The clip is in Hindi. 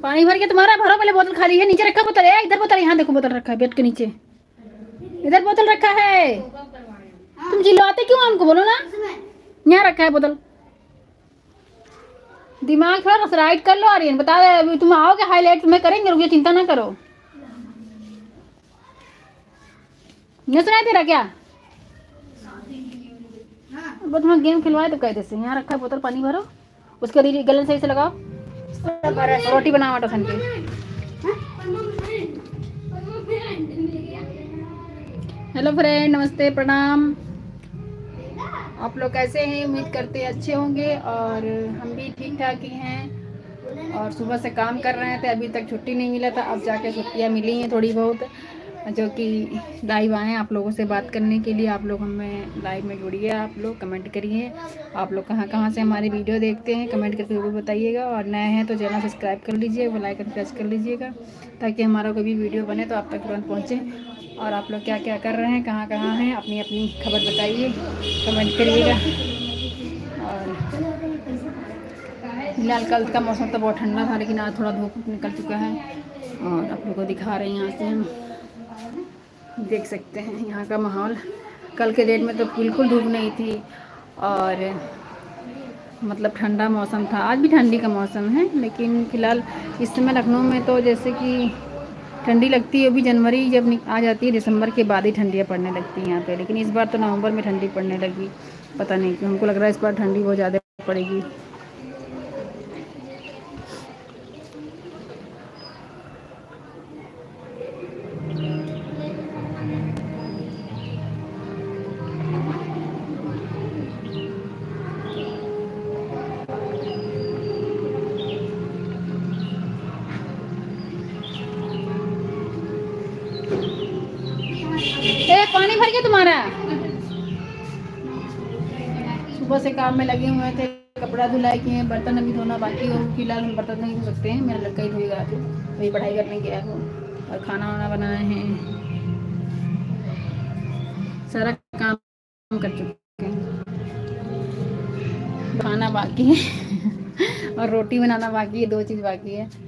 पानी भर के तुम्हारा भरो, पहले बोतल खाली है, नीचे रखा बोतल है, इधर बोतल, यहाँ देखो बोतल रखा है बेड के नीचे, इधर बोतल रखा है। तुम चिल्लाते क्यों हमको, बोलो ना, यहाँ रखा है बोतल। दिमाग थोड़ा राइट कर लो आर्यन, बता दे तुम आओगे, हाईलाइट तुम्हें करेंगे, रुकिए चिंता ना करो। नहीं सुनाई दे रहा क्या? वो तुम्हें गेम खिलवाए तो कहते से, यहाँ रखा है बोतल, पानी भरो, उसके गले सही से लगाओ, रोटी बना आटा सन के। हेलो फ्रेंड, नमस्ते, प्रणाम। आप लोग कैसे हैं? उम्मीद करते हैं अच्छे होंगे, और हम भी ठीक ठाक ही हैं। और सुबह से काम कर रहे थे, अभी तक छुट्टी नहीं मिला था, अब जाके छुट्टियां मिली हैं थोड़ी बहुत, जो कि लाइव आए आप लोगों से बात करने के लिए। आप लोग हमें लाइव में जुड़िए, आप लोग कमेंट करिए, आप लोग कहाँ कहाँ से हमारी वीडियो देखते हैं, कमेंट करके जरूर बताइएगा। और नए हैं तो चैनल सब्सक्राइब कर लीजिए, बेल आइकन प्रेस कर लीजिएगा, ताकि हमारा कोई भी वीडियो बने तो आप तक तुरंत पहुँचे। और आप लोग क्या क्या कर रहे हैं, कहाँ कहाँ हैं, अपनी अपनी खबर बताइए, कमेंट करिएगा। और फिलहाल कल का मौसम तो बहुत ठंडा था, लेकिन आज थोड़ा धूप निकल चुका है, और आप लोगों को दिखा रहे हैं यहाँ से हम देख सकते हैं यहाँ का माहौल। कल के डेट में तो बिल्कुल धूप नहीं थी, और मतलब ठंडा मौसम था। आज भी ठंडी का मौसम है, लेकिन फ़िलहाल इस समय लखनऊ में तो जैसे कि ठंडी लगती है, अभी जनवरी जब आ जाती है, दिसंबर के बाद ही ठंडियाँ पड़ने लगती हैं यहाँ पे। लेकिन इस बार तो नवंबर में ठंडी पड़ने लगी, पता नहीं क्यों, हमको लग रहा है इस बार ठंडी बहुत ज़्यादा पड़ेगी। पानी भर के तुम्हारा, सुबह से काम में लगे हुए थे, कपड़ा धुलाई किए, बर्तन अभी धोना बाकी हो। फिलहाल हम बर्तन नहीं धो सकते हैं, मेरा लड़का ही धोएगा, वही पढ़ाई करने गया हो, और खाना वाना बनाए हैं, सारा काम कर चुके हैं। खाना बाकी है और रोटी बनाना बाकी है, 2 चीज़ बाकी है।